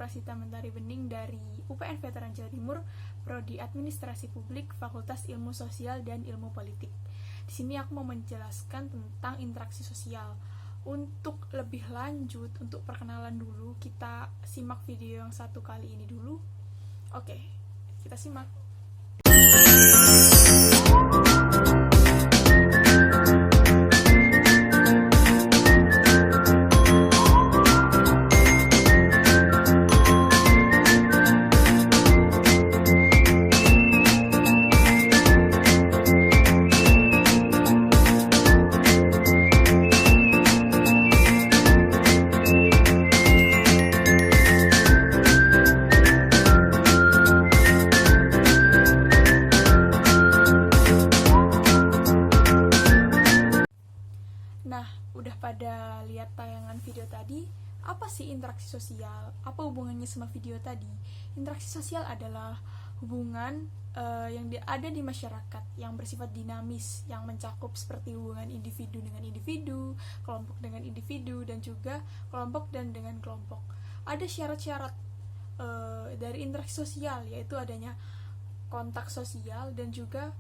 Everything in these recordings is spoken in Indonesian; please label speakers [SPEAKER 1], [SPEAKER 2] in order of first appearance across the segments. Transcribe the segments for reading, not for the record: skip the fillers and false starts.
[SPEAKER 1] Rasita Mentari Bening dari UPN Veteran Jawa Timur, Prodi Administrasi Publik, Fakultas Ilmu Sosial dan Ilmu Politik. Di sini aku mau menjelaskan tentang interaksi sosial. Untuk lebih lanjut, untuk perkenalan dulu, kita simak video yang satu kali ini dulu. Oke, kita simak. Nah, udah pada lihat tayangan video tadi, apa sih interaksi sosial? Apa hubungannya sama video tadi? Interaksi sosial adalah hubungan yang ada di masyarakat yang bersifat dinamis, yang mencakup seperti hubungan individu dengan individu, kelompok dengan individu, dan juga kelompok dan dengan kelompok. Ada syarat-syarat dari interaksi sosial, yaitu adanya kontak sosial dan juga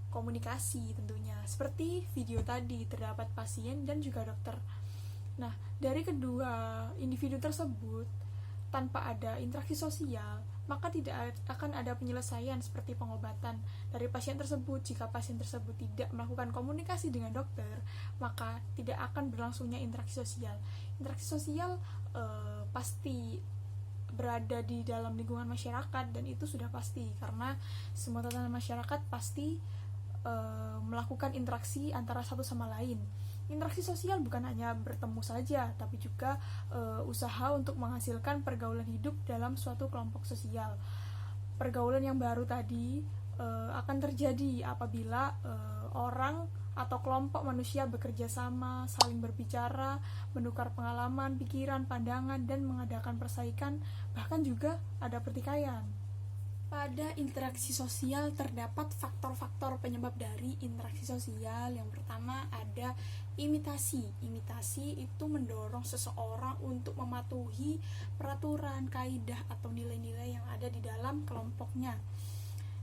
[SPEAKER 1] komunikasi tentunya. Seperti video tadi, terdapat pasien dan juga dokter. Nah, dari kedua individu tersebut, tanpa ada interaksi sosial, maka tidak akan ada penyelesaian seperti pengobatan dari pasien tersebut. Jika pasien tersebut tidak melakukan komunikasi dengan dokter, maka tidak akan berlangsungnya interaksi sosial. Interaksi sosial pasti berada di dalam lingkungan masyarakat, dan itu sudah pasti karena semua tatanan masyarakat pasti melakukan interaksi antara satu sama lain. Interaksi sosial bukan hanya bertemu saja, tapi juga usaha untuk menghasilkan pergaulan hidup dalam suatu kelompok sosial. Pergaulan yang baru tadi akan terjadi apabila orang atau kelompok manusia bekerja sama, saling berbicara, menukar pengalaman, pikiran, pandangan, dan mengadakan persaingan, bahkan juga ada pertikaian. Pada interaksi sosial terdapat faktor-faktor penyebab dari interaksi sosial. Yang pertama ada imitasi. Imitasi itu mendorong seseorang untuk mematuhi peraturan, kaidah, atau nilai-nilai yang ada di dalam kelompoknya.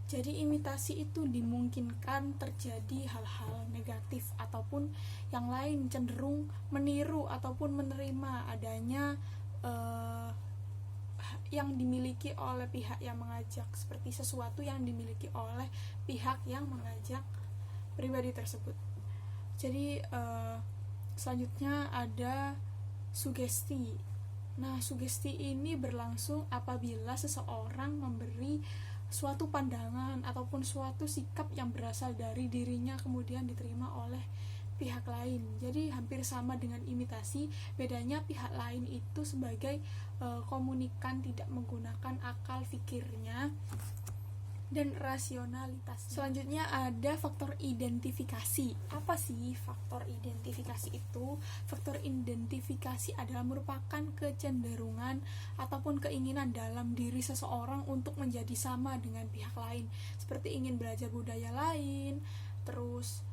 [SPEAKER 1] Jadi imitasi itu dimungkinkan terjadi hal-hal negatif ataupun yang lain, cenderung meniru ataupun menerima adanya yang dimiliki oleh pihak yang mengajak, seperti sesuatu yang dimiliki oleh pihak yang mengajak pribadi tersebut. Jadi selanjutnya ada sugesti. Nah, sugesti ini berlangsung apabila seseorang memberi suatu pandangan ataupun suatu sikap yang berasal dari dirinya kemudian diterima oleh pihak lain. Jadi hampir sama dengan imitasi, bedanya pihak lain itu sebagai komunikan, tidak menggunakan akal fikirnya dan rasionalitas. Selanjutnya ada faktor identifikasi. Apa sih faktor identifikasi itu? Faktor identifikasi adalah merupakan kecenderungan ataupun keinginan dalam diri seseorang untuk menjadi sama dengan pihak lain, seperti ingin belajar budaya lain, terus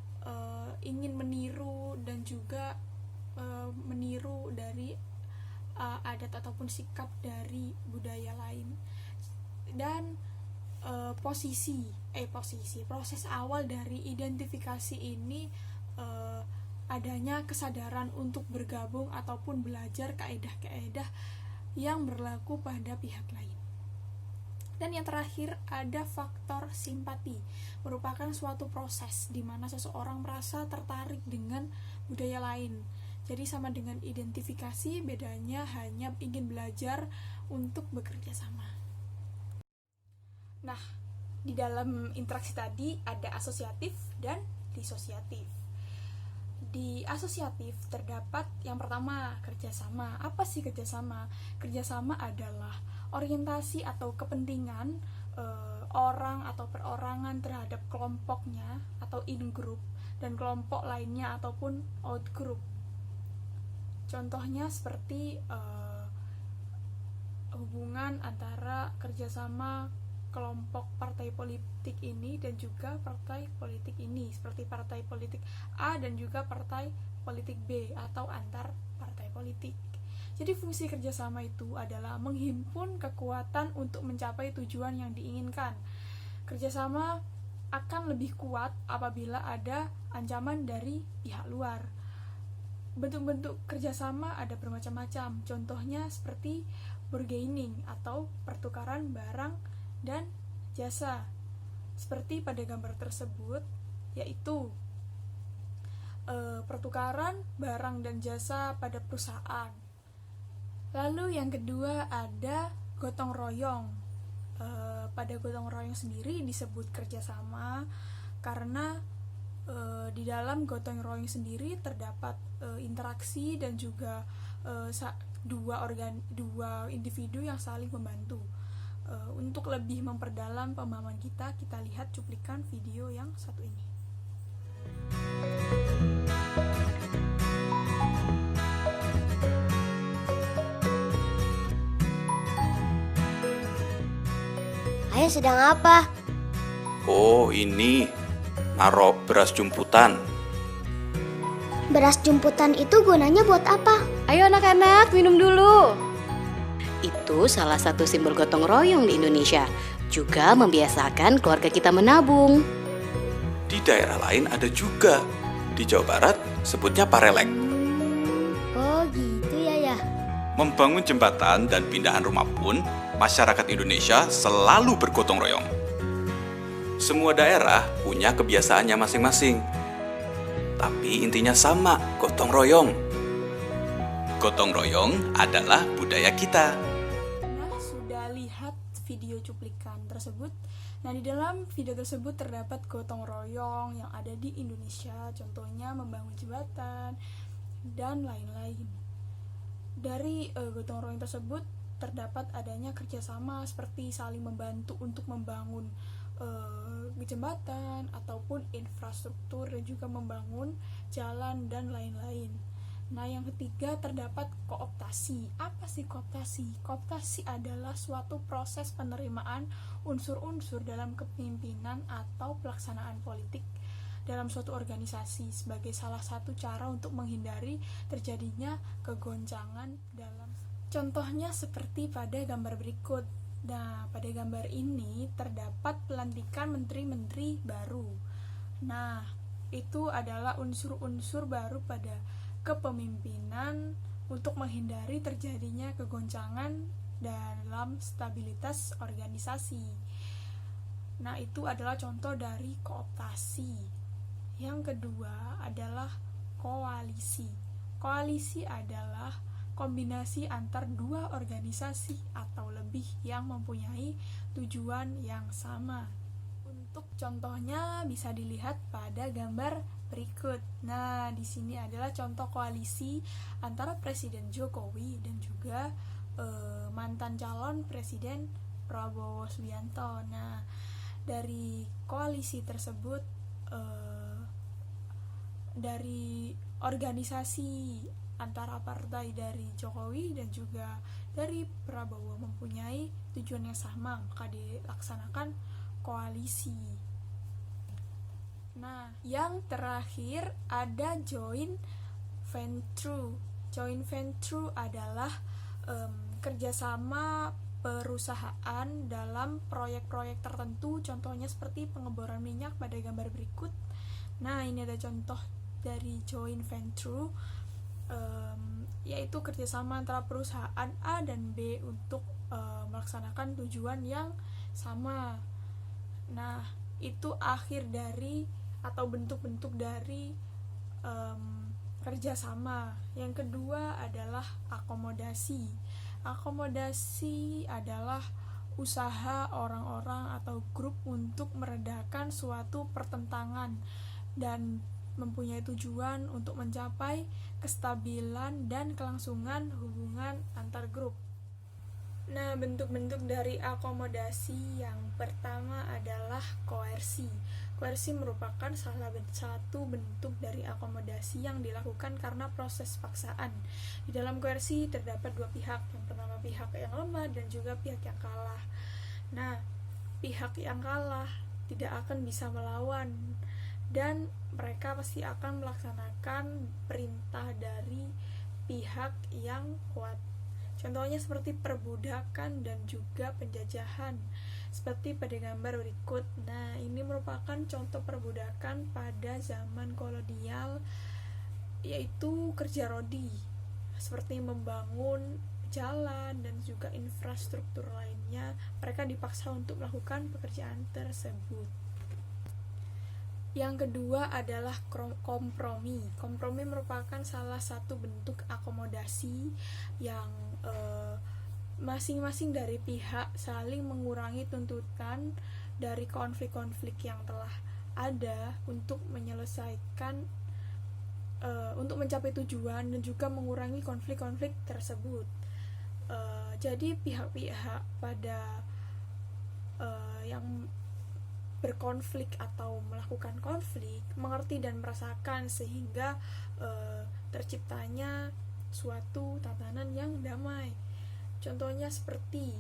[SPEAKER 1] ingin meniru dan juga meniru dari adat ataupun sikap dari budaya lain. Dan proses awal dari identifikasi ini adanya kesadaran untuk bergabung ataupun belajar kaedah-kaedah yang berlaku pada pihak lain. Dan yang terakhir ada faktor simpati, merupakan suatu proses di mana seseorang merasa tertarik dengan budaya lain. Jadi sama dengan identifikasi, bedanya hanya ingin belajar untuk bekerja sama. Nah, di dalam interaksi tadi ada asosiatif dan disosiatif. Di asosiatif terdapat yang pertama kerjasama. Apa sih kerjasama? Kerjasama adalah orientasi atau kepentingan orang atau perorangan terhadap kelompoknya atau in-group dan kelompok lainnya ataupun out-group. Contohnya seperti hubungan antara kerjasama kelompok partai politik ini dan juga partai politik ini, seperti partai politik A dan juga partai politik B atau antar partai politik. Jadi fungsi kerjasama itu adalah menghimpun kekuatan untuk mencapai tujuan yang diinginkan. Kerjasama akan lebih kuat apabila ada ancaman dari pihak luar. Bentuk-bentuk kerjasama ada bermacam-macam, contohnya seperti bargaining atau pertukaran barang dan jasa. Seperti pada gambar tersebut, yaitu pertukaran barang dan jasa pada perusahaan. Lalu yang kedua ada gotong royong. Pada gotong royong sendiri disebut kerjasama karena di dalam gotong royong sendiri terdapat interaksi dan juga dua individu yang saling membantu. Untuk lebih memperdalam pemahaman kita lihat cuplikan video yang satu ini.
[SPEAKER 2] Ayah sedang apa?
[SPEAKER 3] Oh, ini naruh beras jumputan.
[SPEAKER 2] Beras jumputan itu gunanya buat apa?
[SPEAKER 4] Ayo anak-anak, minum dulu. Itu salah satu simbol gotong royong di Indonesia. Juga membiasakan keluarga kita menabung.
[SPEAKER 3] Di daerah lain ada juga. Di Jawa Barat sebutnya parelek.
[SPEAKER 2] Oh gitu ya.
[SPEAKER 3] Membangun jembatan dan pindahan rumah pun, masyarakat Indonesia selalu bergotong royong. Semua daerah punya kebiasaannya masing-masing. Tapi intinya sama, gotong royong. Gotong royong adalah budaya kita.
[SPEAKER 1] Nah, sudah lihat video cuplikan tersebut. Nah, di dalam video tersebut terdapat gotong royong yang ada di Indonesia, contohnya membangun jembatan dan lain-lain. Dari gotong royong tersebut terdapat adanya kerjasama seperti saling membantu untuk membangun jembatan ataupun infrastruktur dan juga membangun jalan dan lain-lain. Nah, yang ketiga terdapat kooptasi. Apa sih kooptasi? Kooptasi adalah suatu proses penerimaan unsur-unsur dalam kepemimpinan atau pelaksanaan politik dalam suatu organisasi sebagai salah satu cara untuk menghindari terjadinya kegoncangan dalam. Contohnya seperti pada gambar berikut. Nah, pada gambar ini terdapat pelantikan menteri-menteri baru. Nah, itu adalah unsur-unsur baru pada kepemimpinan untuk menghindari terjadinya kegoncangan dalam stabilitas organisasi. Nah, itu adalah contoh dari kooptasi. Yang kedua adalah koalisi. Koalisi adalah kombinasi antar dua organisasi atau lebih yang mempunyai tujuan yang sama. Untuk contohnya bisa dilihat pada gambar berikut. Nah, di sini adalah contoh koalisi antara Presiden Jokowi dan juga mantan calon Presiden Prabowo Subianto. Nah, dari koalisi tersebut dari organisasi antara partai dari Jokowi dan juga dari Prabowo mempunyai tujuan yang sama, maka dilaksanakan koalisi. Nah, yang terakhir ada joint venture. Joint venture adalah kerjasama perusahaan dalam proyek-proyek tertentu, contohnya seperti pengeboran minyak pada gambar berikut. Nah, ini ada contoh dari joint venture, yaitu kerjasama antara perusahaan A dan B untuk melaksanakan tujuan yang sama. Nah, itu akhir dari atau bentuk-bentuk dari kerjasama. Yang kedua adalah akomodasi. Akomodasi adalah usaha orang-orang atau grup untuk meredakan suatu pertentangan dan mempunyai tujuan untuk mencapai kestabilan dan kelangsungan hubungan antar grup. Nah, bentuk-bentuk dari akomodasi yang pertama adalah koersi. Koersi merupakan salah satu bentuk dari akomodasi yang dilakukan karena proses paksaan. Di dalam koersi terdapat dua pihak. Yang pertama pihak yang lemah dan juga pihak yang kalah. Nah, pihak yang kalah tidak akan bisa melawan dan mereka pasti akan melaksanakan perintah dari pihak yang kuat. Contohnya seperti perbudakan dan juga penjajahan, seperti pada gambar berikut. Nah, ini merupakan contoh perbudakan pada zaman kolonial, yaitu kerja rodi, seperti membangun jalan dan juga infrastruktur lainnya. Mereka dipaksa untuk melakukan pekerjaan tersebut. Yang kedua adalah kompromi. Kompromi merupakan salah satu bentuk akomodasi yang masing-masing dari pihak saling mengurangi tuntutan dari konflik-konflik yang telah ada untuk menyelesaikan untuk mencapai tujuan dan juga mengurangi konflik-konflik tersebut. Jadi pihak-pihak pada yang berkonflik atau melakukan konflik mengerti dan merasakan sehingga terciptanya suatu tatanan yang damai. Contohnya seperti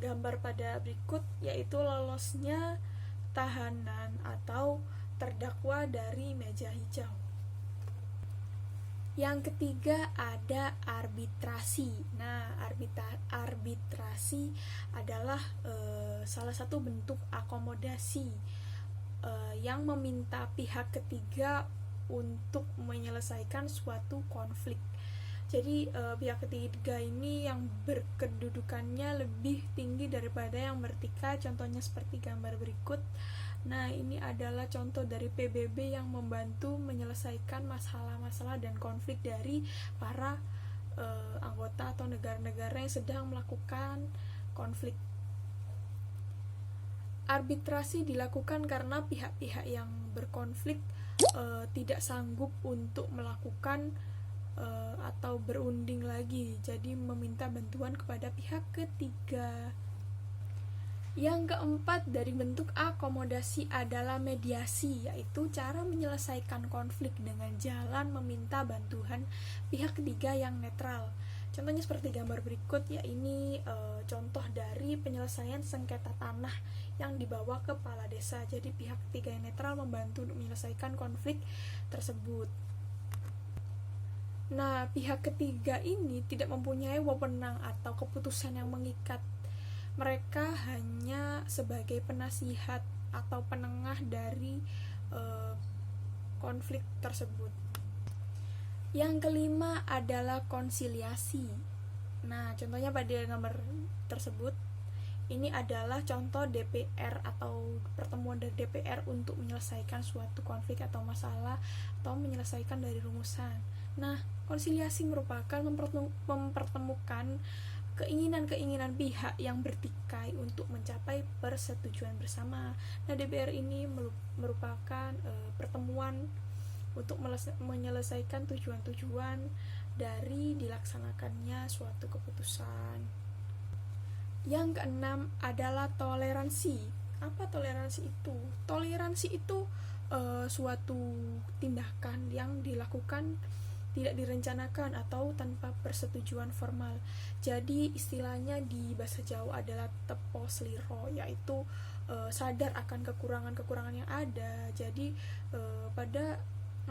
[SPEAKER 1] gambar pada berikut, yaitu lolosnya tahanan atau terdakwa dari meja hijau. Yang ketiga ada arbitrasi. Nah, arbitrasi adalah salah satu bentuk akomodasi yang meminta pihak ketiga untuk menyelesaikan suatu konflik. Jadi pihak ketiga ini yang berkedudukannya lebih tinggi daripada yang bertiga. Contohnya seperti gambar berikut. Nah, ini adalah contoh dari PBB yang membantu menyelesaikan masalah-masalah dan konflik dari para anggota atau negara-negara yang sedang melakukan konflik. Arbitrasi dilakukan karena pihak-pihak yang berkonflik tidak sanggup untuk melakukan atau berunding lagi, jadi meminta bantuan kepada pihak ketiga. Yang keempat dari bentuk akomodasi adalah mediasi, yaitu cara menyelesaikan konflik dengan jalan meminta bantuan pihak ketiga yang netral. Contohnya seperti gambar berikut, ya ini contoh dari penyelesaian sengketa tanah yang dibawa ke kepala desa. Jadi pihak ketiga yang netral membantu untuk menyelesaikan konflik tersebut. Nah, pihak ketiga ini tidak mempunyai wewenang atau keputusan yang mengikat. Mereka hanya sebagai penasihat atau penengah dari konflik tersebut. Yang kelima adalah konsiliasi. Nah, contohnya pada gambar tersebut, ini adalah contoh DPR atau pertemuan dari DPR untuk menyelesaikan suatu konflik atau masalah atau menyelesaikan dari rumusan. Nah, konsiliasi merupakan mempertemukan keinginan-keinginan pihak yang bertikai untuk mencapai persetujuan bersama. Nah, DPR ini merupakan pertemuan untuk menyelesaikan tujuan-tujuan dari dilaksanakannya suatu keputusan. Yang keenam adalah toleransi. Apa toleransi itu? Toleransi itu suatu tindakan yang dilakukan tidak direncanakan atau tanpa persetujuan formal. Jadi istilahnya di bahasa Jawa adalah tepo sliro, yaitu sadar akan kekurangan-kekurangan yang ada. Jadi pada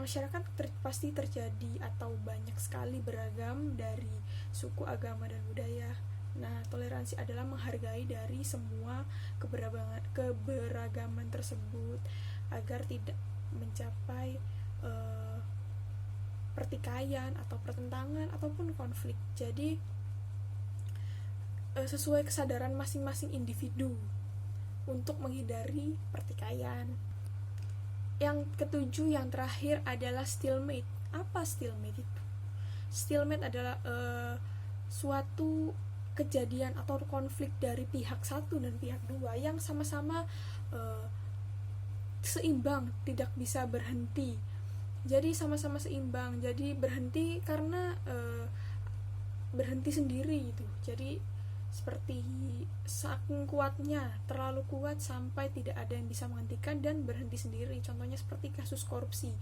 [SPEAKER 1] masyarakat pasti terjadi atau banyak sekali beragam dari suku, agama, dan budaya. Nah, toleransi adalah menghargai dari semua keberagaman tersebut agar tidak mencapai pertikaian atau pertentangan ataupun konflik. Jadi sesuai kesadaran masing-masing individu untuk menghindari pertikaian. Yang ketujuh, yang terakhir adalah stalemate. Apa stalemate itu? Stalemate adalah suatu kejadian atau konflik dari pihak satu dan pihak dua yang sama-sama seimbang, tidak bisa berhenti. Jadi sama-sama seimbang, jadi berhenti karena berhenti sendiri gitu. Jadi seperti saking kuatnya, terlalu kuat sampai tidak ada yang bisa menghentikan dan berhenti sendiri. Contohnya seperti kasus korupsi.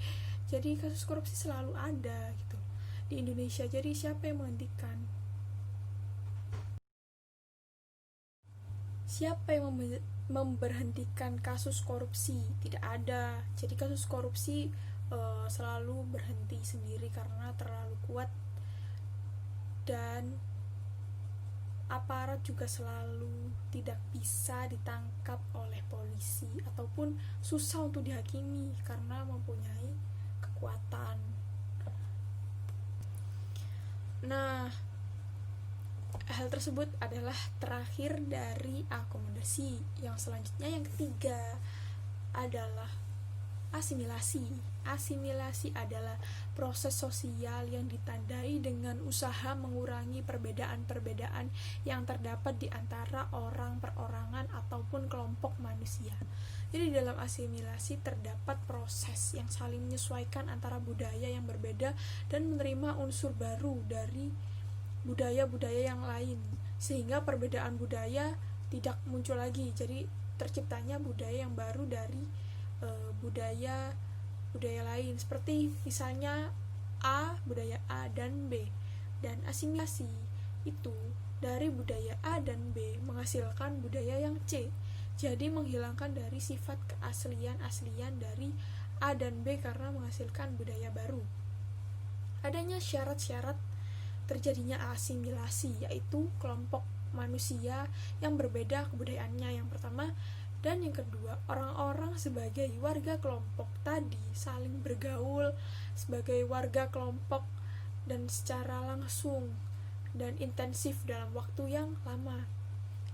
[SPEAKER 1] Jadi kasus korupsi selalu ada gitu di Indonesia. Jadi siapa yang menghentikan? Siapa yang memberhentikan kasus korupsi? Tidak ada. Jadi kasus korupsi selalu berhenti sendiri karena terlalu kuat dan aparat juga selalu tidak bisa ditangkap oleh polisi ataupun susah untuk dihakimi karena mempunyai kekuatan. Nah, hal tersebut adalah terakhir dari akomodasi. Yang selanjutnya, yang ketiga adalah asimilasi. Asimilasi adalah proses sosial yang ditandai dengan usaha mengurangi perbedaan-perbedaan yang terdapat di antara orang, perorangan, ataupun kelompok manusia. Jadi dalam asimilasi terdapat proses yang saling menyesuaikan antara budaya yang berbeda dan menerima unsur baru dari budaya-budaya yang lain, sehingga perbedaan budaya tidak muncul lagi. Jadi terciptanya budaya yang baru dari budaya lain, seperti misalnya budaya A dan B. Dan asimilasi itu dari budaya A dan B menghasilkan budaya yang C. Jadi menghilangkan dari sifat keaslian dari A dan B karena menghasilkan budaya baru. Adanya syarat-syarat terjadinya asimilasi, yaitu kelompok manusia yang berbeda kebudayaannya yang pertama, dan yang kedua, orang-orang sebagai warga kelompok tadi saling bergaul sebagai warga kelompok dan secara langsung dan intensif dalam waktu yang lama.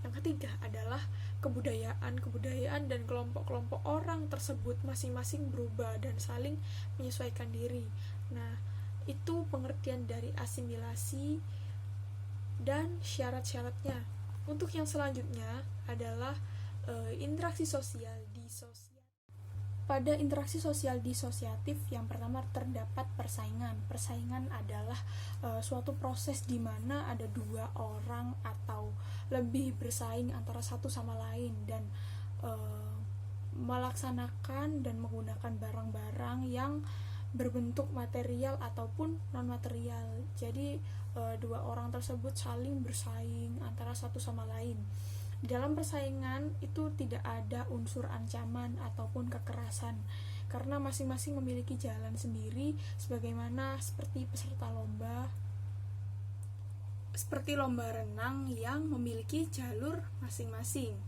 [SPEAKER 1] Yang ketiga adalah kebudayaan dan kelompok-kelompok orang tersebut masing-masing berubah dan saling menyesuaikan diri. Nah, itu pengertian dari asimilasi dan syarat-syaratnya. Untuk yang selanjutnya adalah interaksi sosial disosiatif. Pada interaksi sosial disosiatif, yang pertama terdapat persaingan. Persaingan adalah suatu proses di mana ada dua orang atau lebih bersaing antara satu sama lain dan melaksanakan dan menggunakan barang-barang yang berbentuk material ataupun non-material. Jadi dua orang tersebut saling bersaing antara satu sama lain. Di dalam persaingan itu tidak ada unsur ancaman ataupun kekerasan karena masing-masing memiliki jalan sendiri, sebagaimana seperti peserta lomba renang yang memiliki jalur masing-masing.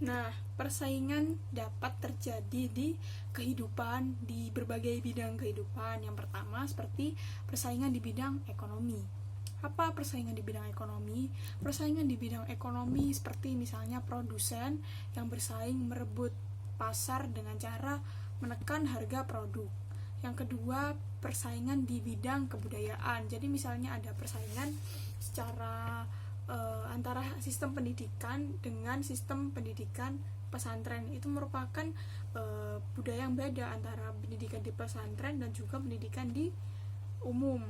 [SPEAKER 1] Nah, persaingan dapat terjadi di kehidupan, di berbagai bidang kehidupan. Yang pertama seperti persaingan di bidang ekonomi. Apa persaingan di bidang ekonomi? Persaingan di bidang ekonomi seperti misalnya produsen yang bersaing merebut pasar dengan cara menekan harga produk. Yang kedua, persaingan di bidang kebudayaan. Jadi misalnya ada persaingan secara antara sistem pendidikan dengan sistem pendidikan pesantren. Itu merupakan budaya yang beda antara pendidikan di pesantren dan juga pendidikan di umum.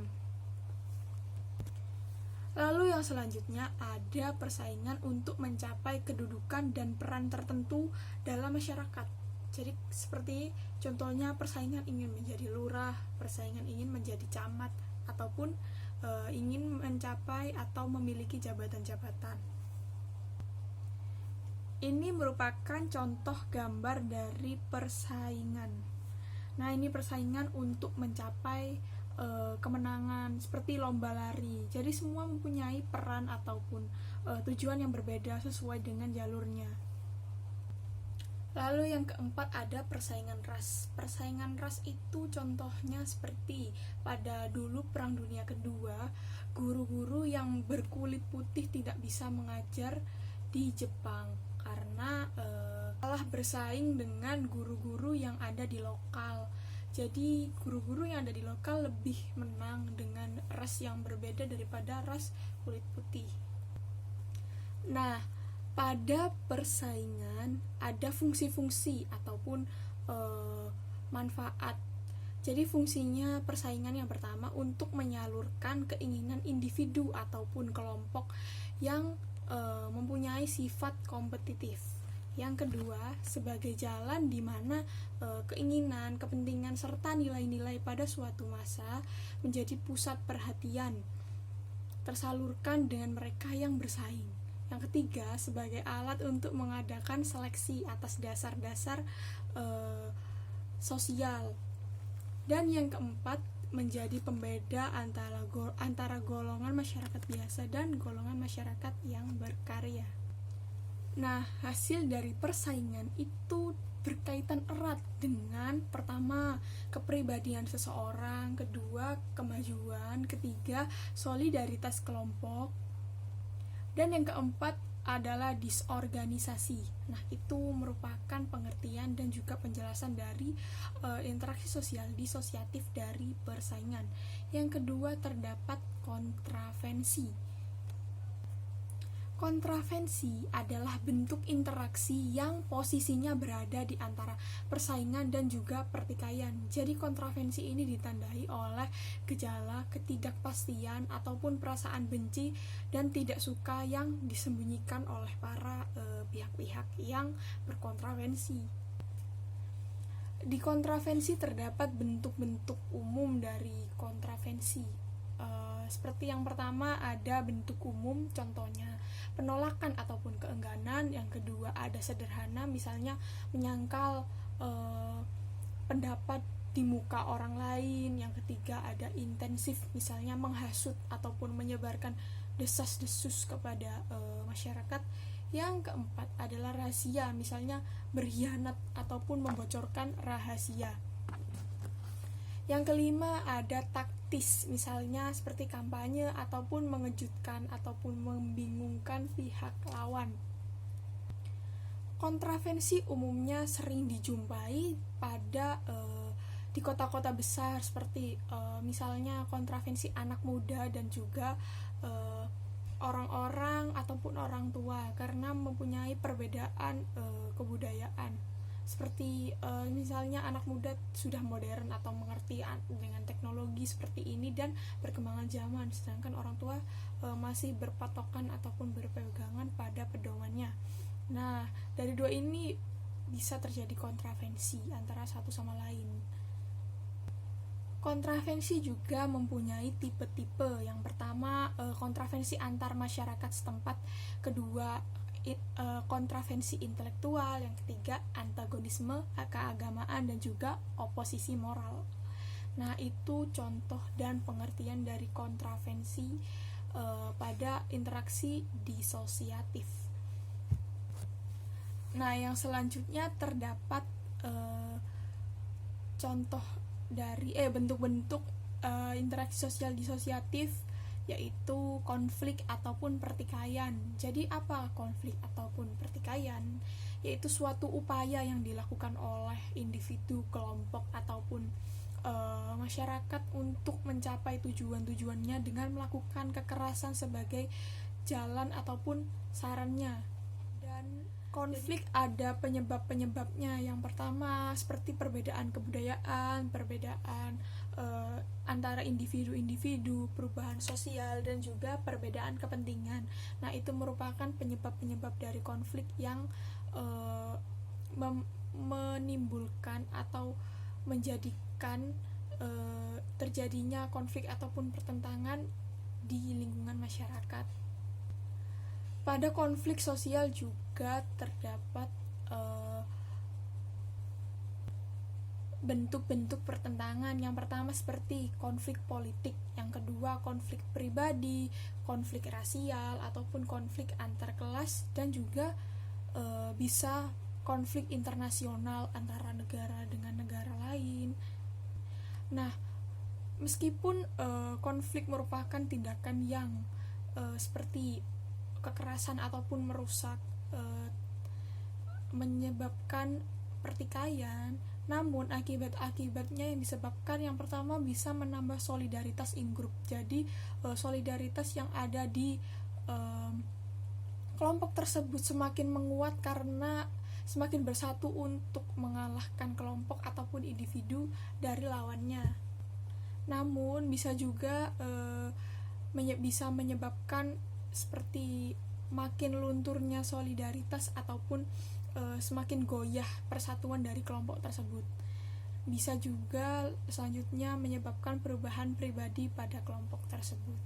[SPEAKER 1] Lalu yang selanjutnya ada persaingan untuk mencapai kedudukan dan peran tertentu dalam masyarakat. Jadi seperti contohnya persaingan ingin menjadi lurah, persaingan ingin menjadi camat, ataupun ingin mencapai atau memiliki jabatan-jabatan. Ini merupakan contoh gambar dari persaingan. Nah, ini persaingan untuk mencapai kemenangan seperti lomba lari. Jadi semua mempunyai peran ataupun tujuan yang berbeda sesuai dengan jalurnya. Lalu yang keempat ada persaingan ras. Persaingan ras itu contohnya seperti pada dulu Perang Dunia Kedua, guru-guru yang berkulit putih tidak bisa mengajar di Jepang karena kalah bersaing dengan guru-guru yang ada di lokal. Jadi guru-guru yang ada di lokal lebih menang dengan ras yang berbeda daripada ras kulit putih. Nah, pada persaingan ada fungsi-fungsi ataupun manfaat. Jadi fungsinya persaingan yang pertama untuk menyalurkan keinginan individu ataupun kelompok yang mempunyai sifat kompetitif. Yang kedua, sebagai jalan di mana keinginan, kepentingan, serta nilai-nilai pada suatu masa menjadi pusat perhatian, tersalurkan dengan mereka yang bersaing. Yang ketiga, sebagai alat untuk mengadakan seleksi atas dasar-dasar sosial. Dan yang keempat, menjadi pembeda antara golongan masyarakat biasa dan golongan masyarakat yang berkarya. Nah, hasil dari persaingan itu berkaitan erat dengan pertama, kepribadian seseorang, kedua, kemajuan, ketiga, solidaritas kelompok, dan yang keempat adalah disorganisasi. Nah, itu merupakan pengertian dan juga penjelasan dari interaksi sosial disosiatif dari persaingan. Yang kedua, terdapat kontravensi. Kontravensi adalah bentuk interaksi yang posisinya berada di antara persaingan dan juga pertikaian. Jadi kontravensi ini ditandai oleh gejala ketidakpastian ataupun perasaan benci dan tidak suka yang disembunyikan oleh para pihak-pihak yang berkontravensi. Di kontravensi terdapat bentuk-bentuk umum dari kontravensi. Seperti yang pertama ada bentuk umum, contohnya penolakan ataupun keengganan. Yang kedua ada sederhana, misalnya menyangkal pendapat di muka orang lain. Yang ketiga ada intensif, misalnya menghasut ataupun menyebarkan desas-desus kepada masyarakat. Yang keempat adalah rahasia, misalnya berkhianat ataupun membocorkan rahasia. Yang kelima ada taktis, misalnya seperti kampanye ataupun mengejutkan ataupun membingungkan pihak lawan. Kontravensi umumnya sering dijumpai pada di kota-kota besar seperti misalnya kontravensi anak muda dan juga orang-orang ataupun orang tua karena mempunyai perbedaan kebudayaan. Seperti misalnya anak muda sudah modern atau mengerti dengan teknologi seperti ini dan perkembangan zaman, sedangkan orang tua masih berpatokan ataupun berpegangan pada pedomannya. Nah, dari dua ini bisa terjadi kontravensi antara satu sama lain. Kontravensi juga mempunyai tipe-tipe. Yang pertama, kontravensi antar masyarakat setempat. Kedua, kontravensi intelektual. Yang ketiga, antagonisme, keagamaan, dan juga oposisi moral. Nah, itu contoh dan pengertian dari kontravensi pada interaksi disosiatif. Nah, yang selanjutnya terdapat contoh dari bentuk-bentuk interaksi sosial disosiatif, yaitu konflik ataupun pertikaian. Jadi apa konflik ataupun pertikaian? Yaitu suatu upaya yang dilakukan oleh individu, kelompok, ataupun masyarakat untuk mencapai tujuan-tujuannya dengan melakukan kekerasan sebagai jalan ataupun sarannya. Dan konflik ada penyebab-penyebabnya. Yang pertama seperti perbedaan kebudayaan, perbedaan antara individu-individu, perubahan sosial, dan juga perbedaan kepentingan. Nah, itu merupakan penyebab-penyebab dari konflik yang menimbulkan atau menjadikan terjadinya konflik ataupun pertentangan di lingkungan masyarakat. Pada konflik sosial juga terdapat bentuk-bentuk pertentangan. Yang pertama seperti konflik politik, yang kedua konflik pribadi, konflik rasial ataupun konflik antar kelas, dan juga bisa konflik internasional antara negara dengan negara lain. Nah, meskipun konflik merupakan tindakan yang seperti kekerasan ataupun merusak, menyebabkan pertikaian, namun akibat-akibatnya yang disebabkan yang pertama bisa menambah solidaritas in group. Jadi solidaritas yang ada di kelompok tersebut semakin menguat karena semakin bersatu untuk mengalahkan kelompok ataupun individu dari lawannya. Namun bisa juga bisa menyebabkan seperti makin lunturnya solidaritas ataupun semakin goyah persatuan dari kelompok tersebut. Bisa juga selanjutnya menyebabkan perubahan pribadi pada kelompok tersebut.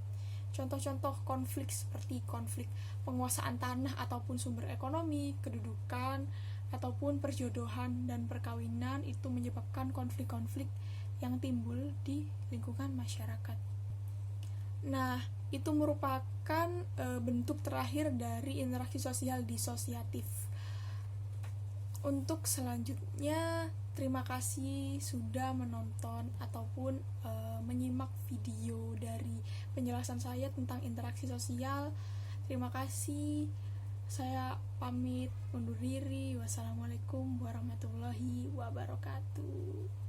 [SPEAKER 1] Contoh-contoh konflik seperti konflik penguasaan tanah ataupun sumber ekonomi, kedudukan, ataupun perjodohan dan perkawinan itu menyebabkan konflik-konflik yang timbul di lingkungan masyarakat. Nah, itu merupakan bentuk terakhir dari interaksi sosial disosiatif. Untuk selanjutnya, terima kasih sudah menonton ataupun menyimak video dari penjelasan saya tentang interaksi sosial. Terima kasih. Saya pamit undur diri. Wassalamualaikum warahmatullahi wabarakatuh.